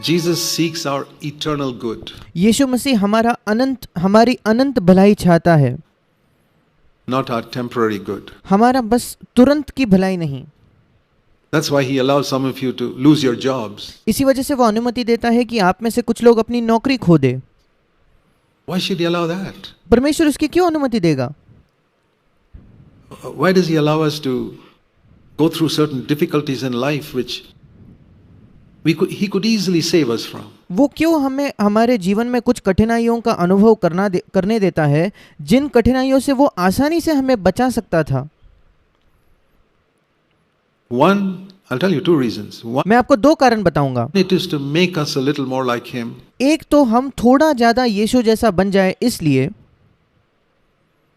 Jesus seeks our eternal good, यीशु मसीह हमारी अनंत भलाई चाहता है, not our temporary good. हमारा बस तुरंत की भलाई नहीं। That's why he allows some of you to lose your jobs. इसी वजह से वो अनुमति देता है कि आप में से कुछ लोग अपनी नौकरी खो दे। Why should he allow that? परमेश्वर उसकी क्यों अनुमति देगा? Why does he allow us to go through certain difficulties in life which he could easily save us from? वो क्यों हमें हमारे जीवन में कुछ कठिनाइयों का अनुभव करने देता है जिन कठिनाइयों से वो आसानी से हमें बचा सकता था? One, I'll tell you two reasons. One, मैं आपको दो कारण बताऊंगा। it is to make us a little more like him. एक तो हम थोड़ा ज्यादा यीशु जैसा बन जाए, इसलिए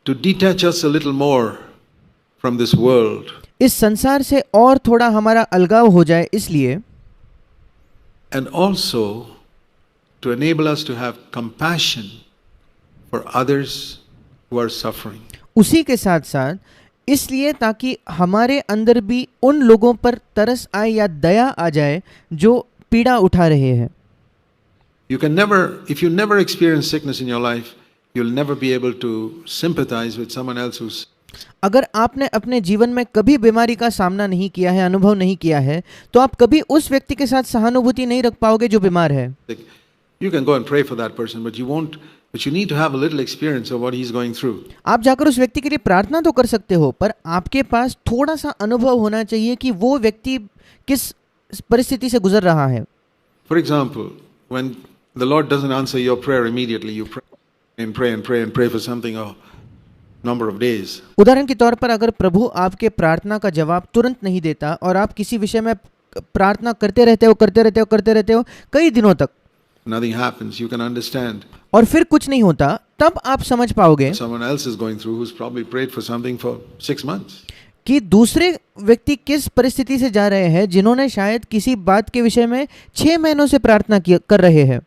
To detach us a little more from this world. इस संसार से और थोड़ा हमारा अलगाव हो जाए, इसलिए And also to enable us to have compassion for others who are suffering. उसी के साथ साथ इसलिए ताकि हमारे अंदर भी उन लोगों पर तरस आए या दया आ जाए जो पीड़ा उठा रहे हैं। You can never, if you never experience sickness in your life, you'll never be able to sympathize with someone else who's. अगर आपने अपने जीवन में कभी बीमारी का सामना नहीं किया है, अनुभव नहीं किया है, तो आप कभी उस व्यक्ति के साथ सहानुभूति नहीं रख पाओगे जो बीमार है। You can go and pray for that person, but you won't. But you need to have a little experience of what he's going through. आप जाकर उस व्यक्ति के लिए प्रार्थना तो कर सकते हो, पर आपके पास थोड़ा सा अनुभव होना चाहिए कि वो व्यक्ति किस परिस्थिति से गुजर रहा है। For example, when the Lord doesn't answer your prayer immediately, you pray and pray and pray and pray for something a number of days. उदाहरण के तौर पर अगर प्रभु आपके प्रार्थना का जवाब तुरंत नहीं देता और आप किसी विषय में प्रार्थना करते रहते हो कई दिनों तक, Nothing happens. You can understand. और फिर कुछ नहीं होता, तब आप समझ पाओगे Someone else is going through who's probably prayed for something for 6 months. कि दूसरे व्यक्ति किस परिस्थिति से जा रहे हैं जिन्होंने शायद किसी बात के विषय में 6 महीनों से प्रार्थना कर रहे हैं।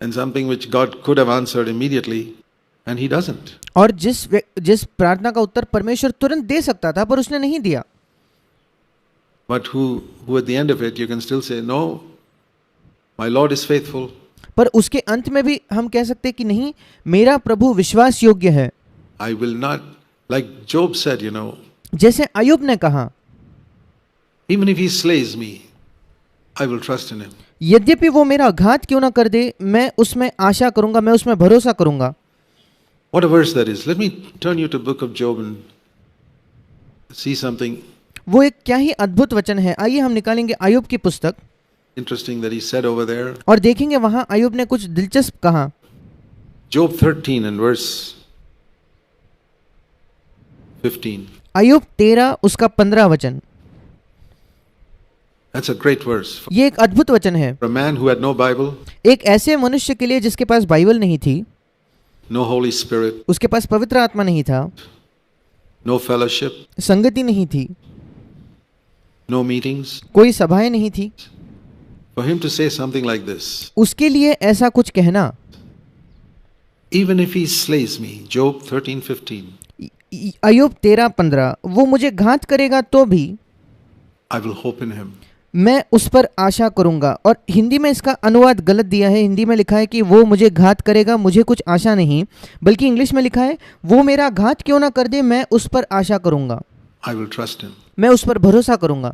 And something which God could have answered immediately, and he doesn't. और जिस प्रार्थना का उत्तर परमेश्वर तुरंत दे सकता था पर उसने नहीं दिया। But who at the end of it, you can still say, no, my Lord is faithful. पर उसके अंत में भी हम कह सकते हैं कि नहीं, मेरा प्रभु विश्वास योग्य है। I will not, like Job said, you know, जैसे अय्यूब ने कहा, even if he slays me, I will trust in him. यद्यपि वो मेरा घात क्यों ना कर दे, मैं उसमें आशा करूंगा, मैं उसमें भरोसा करूंगा। What a verse that is. Let me turn you to book of Job and see something वो एक क्या ही अद्भुत वचन है। आइए हम निकालेंगे अय्यूब की पुस्तक interesting that he said over there. और देखेंगे वहां अय्यूब ने कुछ दिलचस्प कहा। Job 13 and verse 15. अय्यूब 13 उसका 15 वचन। That's a great verse. ये एक अद्भुत वचन है। For a man who had no Bible, एक ऐसे मनुष्य के लिए जिसके पास बाइबल नहीं थी, no Holy Spirit, उसके पास पवित्र आत्मा नहीं था, no fellowship, संगति नहीं थी, no meetings, कोई सभाएं नहीं थी, for him to say something like this, उसके लिए ऐसा कुछ कहना, even if he slays me, Job 13:15, अय्यूब 13:15, वो मुझे घात करेगा तो भी I will hope in him. मैं उस पर आशा करूंगा। और हिंदी में इसका अनुवाद गलत दिया है। हिंदी में लिखा है कि वो मुझे घात करेगा, मुझे कुछ आशा नहीं, बल्कि इंग्लिश में लिखा है वो मेरा घात क्यों ना कर दे, मैं उस पर आशा करूंगा, I will trust him. मैं उस पर भरोसा करूंगा।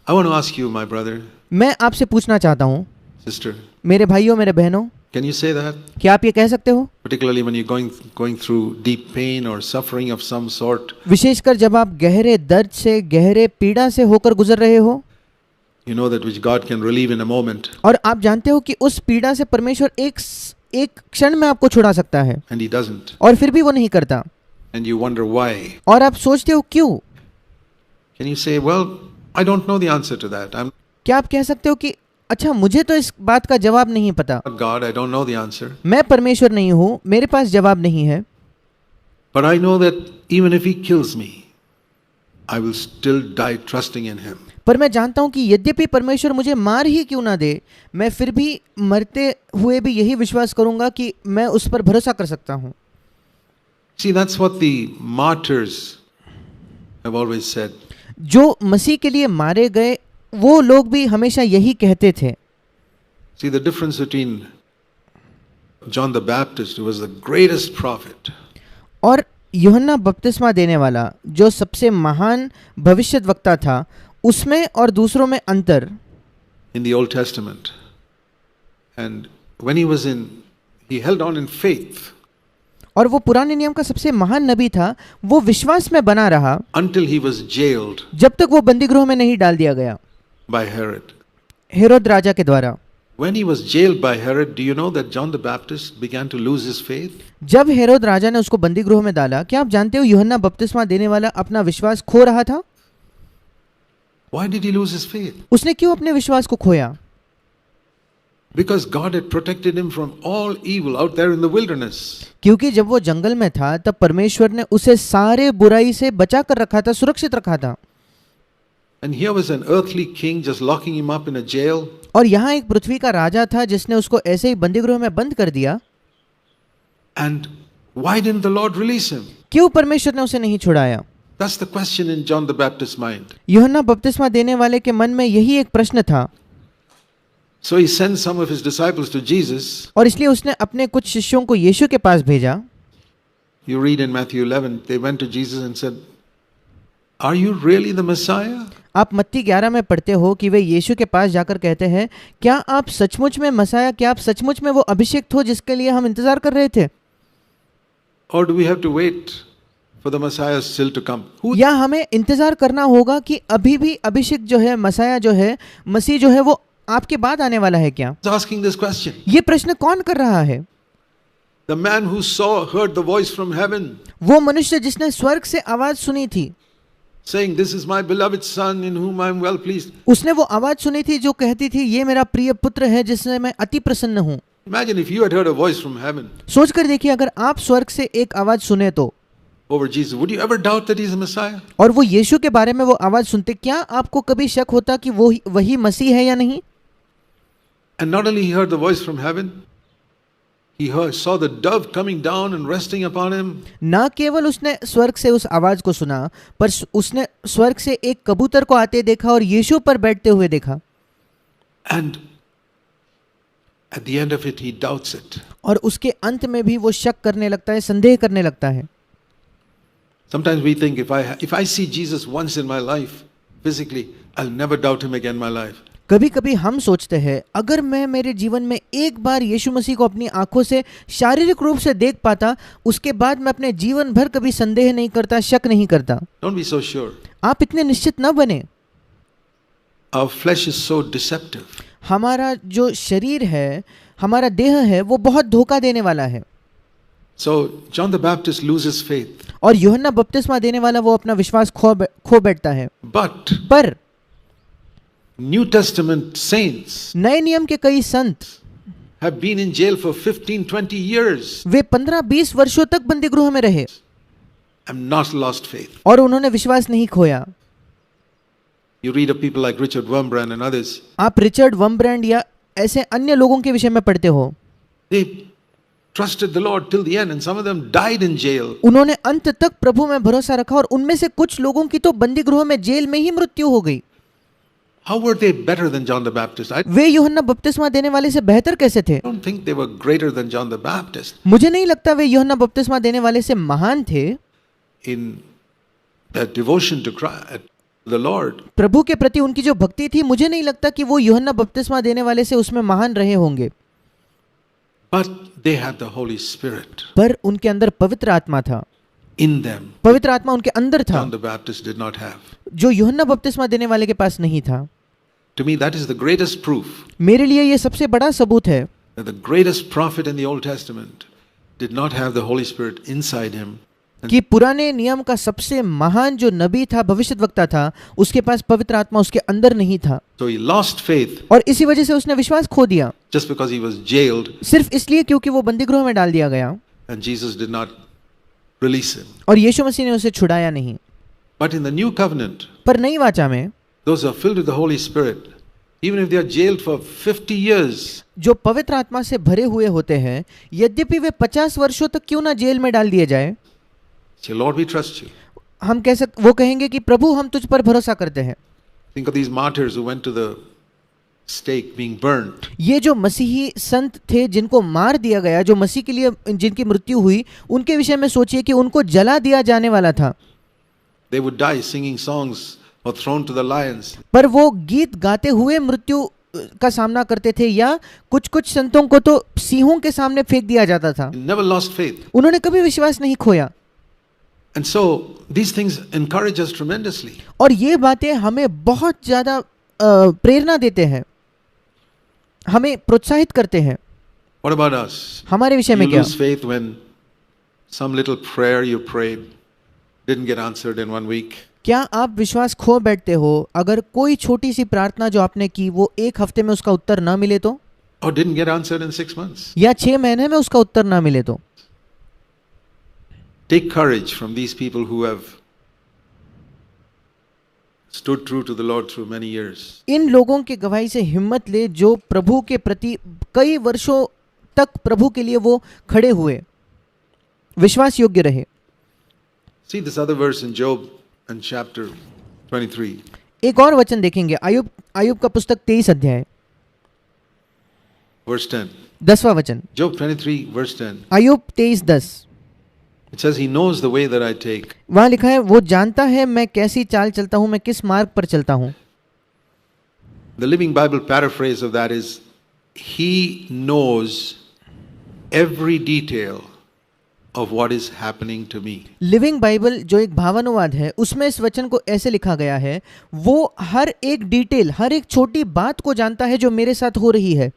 I want to ask you, my brother, मैं आपसे पूछना चाहता हूँ, sister, मेरे भाइयों, मेरे बहनों, can you say that? क्या आप ये कह सकते हो? Particularly when you're going through deep pain or suffering of some sort, विशेषकर जब आप गहरे दर्द से, गहरे पीड़ा से होकर गुजर रहे हो, you know that which God can relieve in a moment, और आप जानते हो कि उस पीड़ा से परमेश्वर एक क्षण में आपको छुड़ा सकता है, and he doesn't, और फिर भी वो नहीं करता, and you wonder why. और आप सोचते हो क्यों? Can you say, well, I don't know the answer to that. I'm क्या आप कह सकते हो कि अच्छा, मुझे तो इस बात का जवाब नहीं पता, not God, I don't know the answer. मैं परमेश्वर नहीं हूँ, मेरे पास जवाब नहीं है, But I know that even if he kills me, I will still die trusting in him. पर मैं जानता हूँ कि यद्यपि परमेश्वर मुझे मार ही क्यों ना दे, मैं फिर भी मरते हुए भी यही विश्वास करूंगा कि मैं उस पर भरोसा कर सकता हूँ। See, that's what the martyrs have always said. जो मसीह के लिए मारे गए वो लोग भी हमेशा यही कहते थे। See the difference between John the Baptist, who was the greatest prophet, और यूहन्ना बपतिस्मा देने वाला जो सबसे महान भविष्यद्वक्ता था, उसमें और दूसरों में अंतर। in the Old Testament. And when he held on in faith और वो पुराने नियम का सबसे महान नबी था, वो विश्वास में बना रहा until he was jailed जब तक वो बंदीगृह में नहीं डाल दिया गया by Herod. हेरोद राजा के द्वारा। When he was jailed by Herod, do you know that John the Baptist began to lose his faith? जब हेरोद राजा ने उसको बंदीगृह में डाला, क्या आप जानते हो यूहन्ना बपतिस्मा देने वाला अपना विश्वास खो रहा था? Why did he lose his faith? उसने क्यों अपने विश्वास को खोया? Because God had protected him from all evil out there in the wilderness. क्योंकि जब वो जंगल में था तब परमेश्वर ने उसे सारे बुराई से बचा कर रखा था, सुरक्षित रखा था। And here was an earthly king just locking him up in a jail. और यहाँ एक पृथ्वी का राजा था जिसने उसको ऐसे ही बंदीगृह में बंद कर दिया। And why didn't the Lord release him? क्यों परमेश्वर ने उसे नहीं छुड़ाया? That's the question in John the Baptist's mind. यूहन्ना बपतिस्मा देने वाले के मन में यही एक प्रश्न था। So he sent some of his disciples to Jesus. और इसलिए उसने अपने कुछ शिष्यों को यीशु के पास भेजा। You read in Matthew 11, they went to Jesus and said, "Are you really the Messiah?" आप मत्ती 11 में पढ़ते हो कि वे यीशु के पास जाकर कहते हैं, क्या आप सचमुच में मसाया, क्या आप सचमुच में वो अभिषिक्त हो जिसके लिए हम इंतजार कर रहे थे? Or do we have to wait for the Messiah still to come? या हमें इंतजार करना होगा कि अभी भी अभिषिक्त जो है, मसाया जो है, मसीह जो है, वो आपके बाद आने वाला है क्या? He's asking this question. ये प्रश्न कौन कर रहा है? The man who heard the voice from heaven, वो मनुष्य जिसने स्वर्ग से आवाज सुनी थी, saying, "This is my beloved son in whom I am well pleased." उसने वो आवाज सुनी थी जो कहती थी, ये मेरा प्रिय पुत्र है जिससे मैं अति प्रसन्न हूँ। Imagine if you had heard a voice from heaven सोच कर देखिए, अगर आप स्वर्ग से एक आवाज सुने तो, over Jesus, would you ever doubt that he's a Messiah? और वो यीशु के बारे में वो आवाज सुनते, क्या आपको कभी शक होता कि वो वही मसीह है या नहीं? And not only he heard the voice from heaven, saw the dove coming down and resting upon him. ना केवल उसने स्वर्ग से उस आवाज को सुना, पर उसने स्वर्ग से एक कबूतर को आते देखा और यीशु पर बैठते हुए देखा। And at the end of it, he doubts it. और उसके अंत में भी वो शक करने लगता है, संदेह करने लगता है। Sometimes we think if I see Jesus once in my life physically, I'll never doubt him again in my life. कभी कभी हम सोचते हैं, अगर मैं मेरे जीवन में एक बार यीशु मसीह को अपनी आंखों से शारीरिक रूप से देख पाता, उसके बाद मैं अपने जीवन भर कभी संदेह नहीं करता, शक नहीं करता। Don't be so sure. आप इतने निश्चित न बने। Our flesh is so deceptive. हमारा जो शरीर है, हमारा देह है, वो बहुत धोखा देने वाला है। So John the Baptist loses faith. और यूहन्ना बपतिस्मा देने वाला वो अपना विश्वास खो बैठता है। पर New Testament saints नए नियम के कई संत have been in jail for 15-20 years वे 15-20 वर्षों तक बंदीगृह में रहे and not lost faith. और उन्होंने विश्वास नहीं खोया। You read of people like Richard Wurmbrand and others. आप रिचर्ड वम्ब्रैंड या ऐसे अन्य लोगों के विषय में पढ़ते हो। They trusted the Lord till the end and some of them died in jail. उन्होंने अंत तक प्रभु में भरोसा रखा और उनमें से कुछ लोगों की तो बंदीगृह में, जेल में ही मृत्यु हो गई। How were they better than John the Baptist? I वे यूहन्ना बपतिस्मा देने वाले से बेहतर कैसे थे? don't think they were greater than John the Baptist मुझे नहीं लगता वे यूहन्ना बपतिस्मा देने वाले से महान थे in their devotion to the Lord. प्रभु के प्रति उनकी जो भक्ति थी, मुझे नहीं लगता कि वो यूहन्ना बपतिस्मा देने वाले से उसमें महान रहे होंगे। But they had the Holy Spirit पर उनके अंदर पवित्र आत्मा था। in them. पवित्र आत्मा उनके अंदर था, John the Baptist did not have. जो यूहन्ना बपतिस्मा देने वाले के पास नहीं था। To me, that is the greatest proof मेरे लिए ये सबसे बड़ा सबूत है that the greatest prophet in the Old Testament did not have the Holy Spirit inside him. कि पुराने नियम का सबसे महान जो नबी था, भविष्यद्वक्ता था, उसके पास पवित्र आत्मा उसके अंदर नहीं था। So he lost faith और इसी वजह से उसने विश्वास खो दिया, just because he was jailed सिर्फ इसलिए क्योंकि वो बंदीगृह में डाल दिया गया and Jesus did not release him. और यीशु मसीह ने उसे छुड़ाया नहीं। But in the new covenant, पर नई वाचा में those who are filled with the Holy Spirit, even if they are jailed for 50 years, जो पवित्र आत्मा से भरे हुए होते हैं, यद्यपि वे 50 वर्षों तक क्यों ना जेल में डाल दिए जाए, say, Lord, we trust you. वो कहेंगे कि प्रभु हम तुझ पर भरोसा करते हैं। Think of these martyrs who went to the stake being burnt. ये जो मसीही संत थे जिनको मार दिया गया, जो मसीह के लिए जिनकी मृत्यु हुई, उनके विषय में सोचिए कि उनको जला दिया जाने वाला था। They would die singing songs or thrown to the lions. पर वो गीत गाते हुए मृत्यु का सामना करते थे, या कुछ कुछ संतों को तो सिंहों के सामने फेंक दिया जाता था। They never lost faith. उन्होंने कभी विश्वास नहीं खोया। And so these things encourage us tremendously. और ये बातें हमें बहुत ज्यादा प्रेरणा देते हैं, हमें प्रोत्साहित करते हैं। What about us? हमारे विषय में You क्या? lose faith when some little prayer you prayed didn't get answered in 1 week. क्या आप विश्वास खो बैठते हो अगर कोई छोटी सी प्रार्थना जो आपने की वो एक हफ्ते में उसका उत्तर ना मिले तो, Or didn't get answered in 6 months. या 6 महीने में उसका उत्तर ना मिले तो? Take courage from these people who have stood true to the Lord through many years. इन लोगों की गवाही से हिम्मत ले जो प्रभु के प्रति कई वर्षों तक प्रभु के लिए वो खड़े हुए, विश्वास योग्य रहे। See this other verse in Job and chapter 23. एक और वचन देखेंगे, आयुब का पुस्तक 23 अध्याय Verse 10. 10वां वचन, Job 23 verse 10. Ayub 23:10। It says he knows the way that I take. वहां लिखा है वो जानता है मैं कैसी चाल चलता हूं, मैं किस मार्ग पर चलता हूं। The Living Bible paraphrase of that is he knows every detail of what is happening to me. Living Bible जो एक भावानुवाद है उसमें इस वचन को ऐसे लिखा गया है, वो हर एक डिटेल, हर एक छोटी बात को जानता है जो मेरे साथ हो रही है।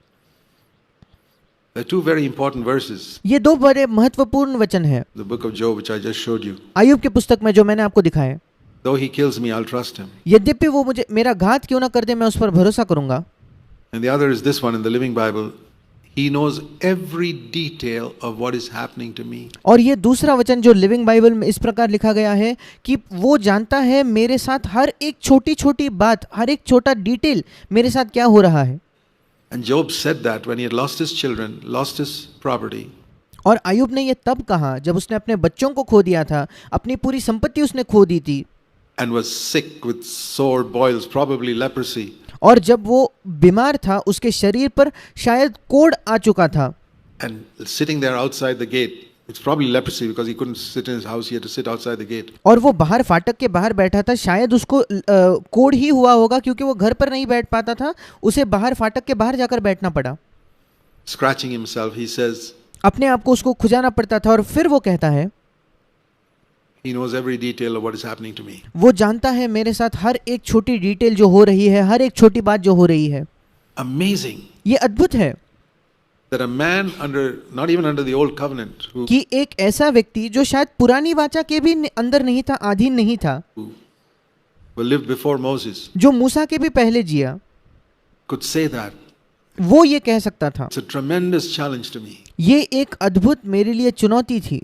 There are two very important verses. ये दो बड़े महत्वपूर्ण वचन है The book of Job which I just showed you. Ayub की पुस्तक में जो मैंने आपको दिखाया। Though he kills me, I'll trust him. यद्यपि वो मुझे मेरा घात क्यों ना कर दे, मैं उस पर भरोसा करूंगा। And the other is this one in the Living Bible. He knows every detail of what is happening to me. और ये दूसरा वचन जो लिविंग बाइबल में इस प्रकार लिखा गया है कि वो जानता है मेरे साथ हर एक छोटी छोटी बात, हर एक छोटा डिटेल मेरे साथ क्या हो रहा है। And Job said that when he had lost his children, lost his property. और आयुब ने ये तब कहा जब उसने अपने बच्चों को खो दिया था, अपनी पूरी संपत्ति उसने खो दी थी, And was sick with sore boils, probably leprosy. और जब वो बीमार था उसके शरीर पर शायद कोढ़ आ चुका था, And sitting there outside the gate, it's probably leprosy because he couldn't sit in his house, he had to sit outside the gate. और वो बाहर फाटक के बाहर बैठा था, शायद उसको कोढ़ ही हुआ होगा क्योंकि वो घर पर नहीं बैठ पाता था, उसे बाहर फाटक के बाहर जाकर बैठना पड़ा। Scratching himself, he says, अपने आप को उसको खुजाना पड़ता था, और फिर वो कहता है he knows every detail of what is happening to me. वो जानता है मेरे साथ हर एक छोटी डिटेल जो हो रही है, हर एक छोटी बात जो हो रही है। Amazing ये अद्भुत है that a man under, not even under the old covenant, कि एक ऐसा व्यक्ति जो शायद पुरानी वाचा के भी अंदर नहीं था, अधीन नहीं था, who lived before Moses, जो मूसा के भी पहले जिया, could say that. वो ये कह सकता था। It's a tremendous challenge to me. ये एक अद्भुत मेरे लिए चुनौती थी।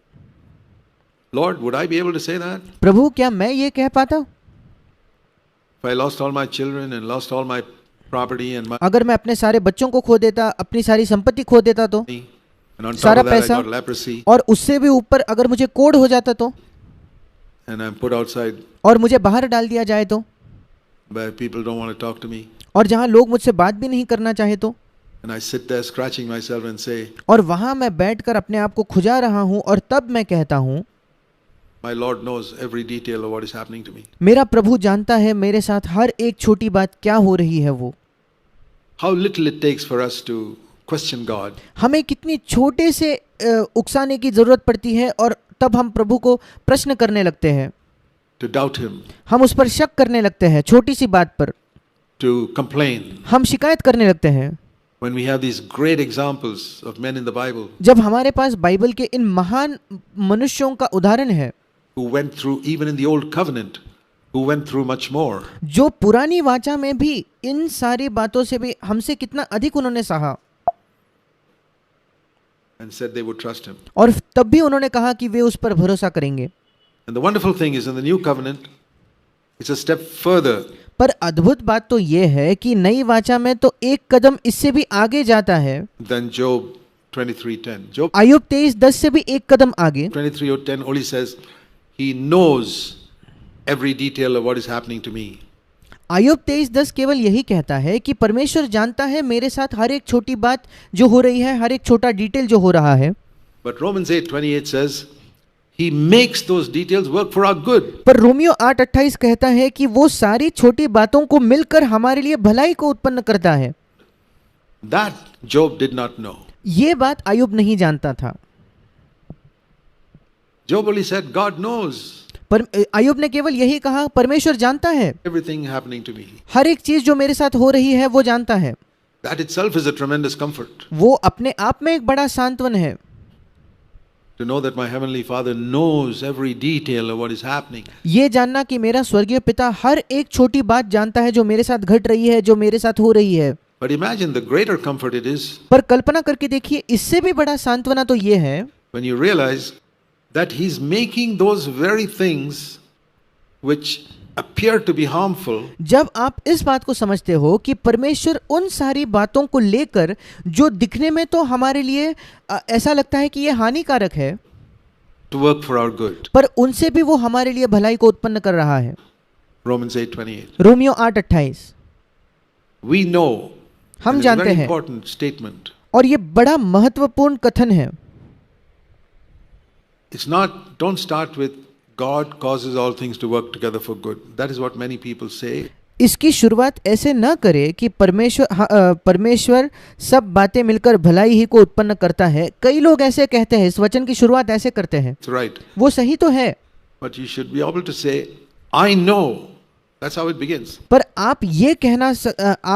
Lord, would I be able to say that? प्रभु क्या मैं ये कह पाता? If I lost all my children and lost all my property and my अगर मैं अपने सारे बच्चों को खो देता, अपनी सारी संपत्ति खो देता तो, money, and on top सारा of that I पैसा, got leprosy, और उससे भी ऊपर अगर मुझे कोढ़ हो जाता तो, and I'm put outside और मुझे बाहर डाल दिया जाए तो, where people don't want to talk to me, और जहां लोग मुझसे बात भी नहीं करना चाहे तो, and I sit there scratching myself and say, और वहां मैं बैठकर अपने आप को खुजा रहा हूं, और तब मैं कहता हूं my Lord knows every detail of what is happening to me. मेरा प्रभु जानता है मेरे साथ हर एक छोटी बात क्या हो रही है। वो How little it takes for us to question God. हमें कितनी छोटे से उकसाने की जरूरत पड़ती है, और तब हम प्रभु को प्रश्न करने लगते हैं, To doubt Him, हम उस पर शक करने लगते हैं, छोटी सी बात पर to complain. हम शिकायत करने लगते हैं। When we have these great examples of men in the Bible जब हमारे पास बाइबल के इन महान मनुष्यों का उदाहरण है who went through, even in the Old Covenant, who went through much more, जो पुरानी वाचा में भी इन सारी बातों से भी हमसे कितना अधिक उन्होंने सहा, and said they would trust Him. और तब भी उन्होंने कहा कि वे उस पर भरोसा करेंगे। And the wonderful thing is in the New Covenant, it's a step further. पर अद्भुत बात तो ये है कि नई वाचा में तो एक कदम इससे भी आगे जाता है, Than Job 23:10. Job आयुब 23:10 से भी एक कदम आगे। 23:10 only says, He knows every detail of what is happening to me. Ayub 23:10 केवल यही कहता है कि परमेश्वर जानता है मेरे साथ हर एक छोटी बात जो हो रही है, हर एक छोटा डिटेल जो हो रहा है। But Romans 8:28 says, He makes those details work for our good. पर रोमियो 8:28 कहता है कि वो सारी छोटी बातों को मिलकर हमारे लिए भलाई को उत्पन्न करता है। That Job did not know. ये बात आयुब नहीं जानता था। Job only said, God knows पर आयुब ने केवल यही कहा, परमेश्वर जानता है, everything happening to me. हर एक चीज जो मेरे साथ हो रही है वो जानता है। That itself is a tremendous comfort. वो अपने आप में एक बड़ा सांत्वन है To know that my Heavenly Father knows every detail of what is happening. ये जानना कि मेरा स्वर्गीय पिता हर एक छोटी बात जानता है जो मेरे साथ घट रही है, जो मेरे साथ हो रही है। But imagine the greater comfort it is पर कल्पना करके देखिए, इससे भी बड़ा सांत्वना तो ये है when you realize that He's making those very things which appear to be harmful जब आप इस बात को समझते हो कि परमेश्वर उन सारी बातों को लेकर जो दिखने में तो हमारे लिए ऐसा लगता है कि ये हानिकारक है, to work for our good. पर उनसे भी वो हमारे लिए भलाई को उत्पन्न कर रहा है। Romans 8:28. रोमियो 8:28। We know. हम and it's a जानते very हैं, important statement. और ये बड़ा महत्वपूर्ण कथन है। It's not, don't start with God causes all things to work together for good. That is what many people say. इसकी शुरुआत ऐसे न करे कि परमेश्वर सब बातें मिलकर भलाई ही को उत्पन्न करता है। कई लोग ऐसे कहते हैं, इस वचन की शुरुआत ऐसे करते हैं। It's right. वो सही तो है, But you should be able to say, I know. That's how it begins. पर आप ये कहना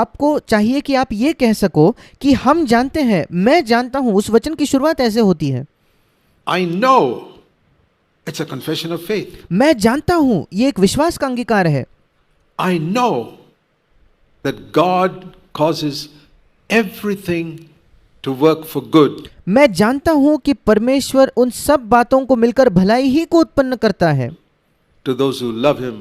आपको चाहिए कि आप ये कह सको कि हम जानते हैं, मैं जानता हूं। उस वचन की शुरुआत ऐसे होती है, I know. It's a confession of faith. मैं जानता हूं, ये एक विश्वास का अंगीकार है। I know that God causes everything to work for good मैं जानता हूं कि परमेश्वर उन सब बातों को मिलकर भलाई ही को उत्पन्न करता है to those who love Him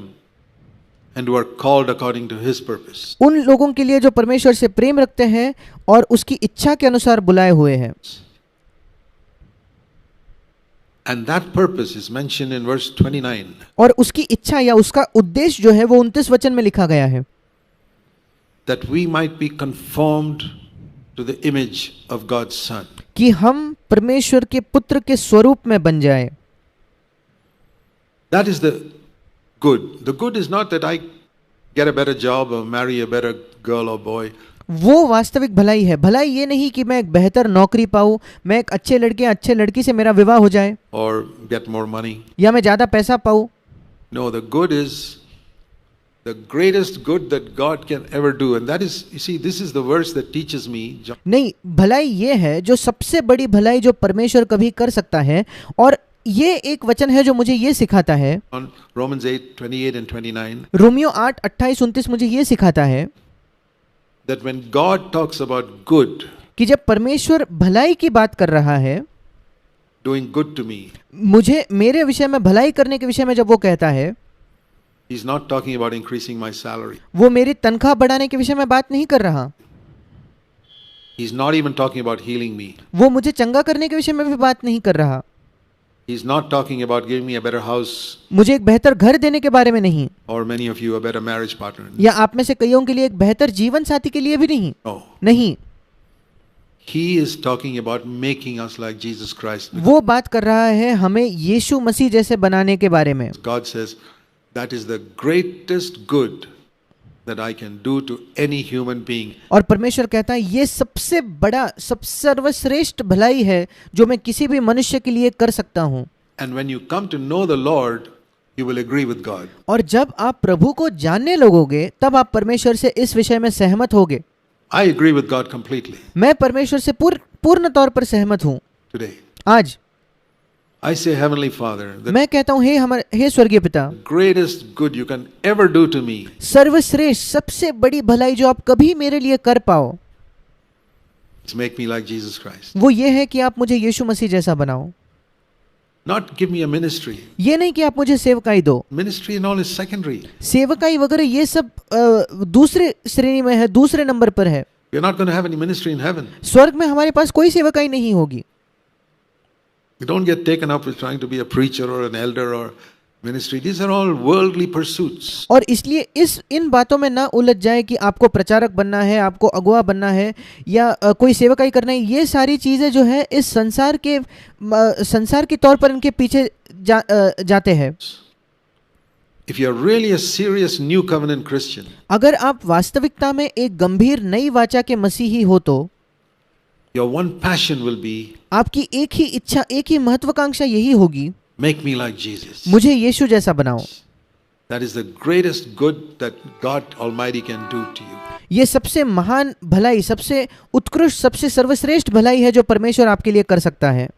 and who are called according to His purpose. उन लोगों के लिए जो परमेश्वर से प्रेम रखते हैं और उसकी इच्छा के अनुसार बुलाए हुए हैं। And that purpose is mentioned in verse 29. और उसकी इच्छा या उसका उद्देश्य जो है वो 29 वचन में लिखा गया है, That we might be conformed to the image of God's Son. कि हम परमेश्वर के पुत्र के स्वरूप में बन जाए। That is the good. The good is not that I get a better job or marry a better girl or boy. वो वास्तविक भलाई है। भलाई ये नहीं कि मैं एक बेहतर नौकरी पाऊं, मैं एक अच्छे लड़के अच्छे लड़की से मेरा विवाह हो जाए, Or get more money. या मैं ज्यादा पैसा पाऊं। No, the good is the greatest good that God can ever do. And that is, you see, this is the verse that teaches me. नहीं, भलाई ये है जो सबसे बड़ी भलाई जो परमेश्वर कभी कर सकता है, और ये एक वचन है जो मुझे ये सिखाता है। On Romans 8:28 and 29. रोमियो 8:28-29 मुझे ये सिखाता है That when God talks about good, कि जब परमेश्वर भलाई की बात कर रहा है, doing good to me, मुझे मेरे विषय में भलाई करने के विषय में जब वो कहता है, He's not talking about increasing my salary. वो मेरी तनख्वाह बढ़ाने के विषय में बात नहीं कर रहा। He's not even talking about healing me. वो मुझे चंगा करने के विषय में भी बात नहीं कर रहा। He's not talking about giving me a better house मुझे एक बेहतर घर देने के बारे में नहीं, or many of you a better marriage partner. या आप में से कईयों के लिए एक बेहतर जीवन साथी के लिए भी नहीं। No. नहीं, He is talking about making us like Jesus Christ. वो बात कर रहा है हमें यीशु मसीह जैसे बनाने के बारे में। God says that is the greatest good that I can do to any human being. और परमेश्वर कहता है ये सबसे बड़ा, सब सर्वश्रेष्ठ भलाई है जो मैं किसी भी मनुष्य के लिए कर सकता हूँ। And when you come to know the Lord, you will agree with God. और जब आप प्रभु को जानने लगोगे तब आप परमेश्वर से इस विषय में सहमत होगे। I agree with God completely मैं परमेश्वर से पूर्ण तौर पर सहमत हूँ today. आज। I say, Heavenly Father, the मैं कहता हूँ, हे स्वर्गीय पिता, greatest good you can ever do to me सर्वश्रेष्ठ सबसे बड़ी भलाई जो आप कभी मेरे लिए कर पाओ, is make me like Jesus Christ. वो ये है कि आप मुझे यीशु मसीह जैसा बनाओ। Not give me a ministry. ये नहीं कि आप मुझे सेवकाई दो। Ministry and all is secondary. सेवकाई वगैरह ये सब दूसरे श्रेणी में है, दूसरे नंबर पर है। We're not going to have any ministry in heaven. स्वर्ग में हमारे पास कोई सेवकाई नहीं होगी। You don't get taken up with trying to be a preacher or an elder or ministry. These are all worldly pursuits. और इसलिए इन बातों में ना उलझ जाए कि आपको प्रचारक बनना है, आपको अगुआ बनना है, या कोई सेवकाई करना है। ये सारी चीज़ें जो है इस संसार के तौर पर इनके पीछे जाते हैं। If you are really a serious new covenant Christian, अगर आप वास्तविकता में एक गंभीर नई वाचा के मसीही हो तो your one passion will be, आपकी एक ही इच्छा, एक ही महत्वाकांक्षा यही होगी, make me like Jesus. मुझे यीशु जैसा बनाओ। That is the greatest good that God Almighty can do to you. ये सबसे महान भलाई, सबसे उत्कृष्ट, सबसे सर्वश्रेष्ठ भलाई है जो परमेश्वर आपके लिए कर सकता है।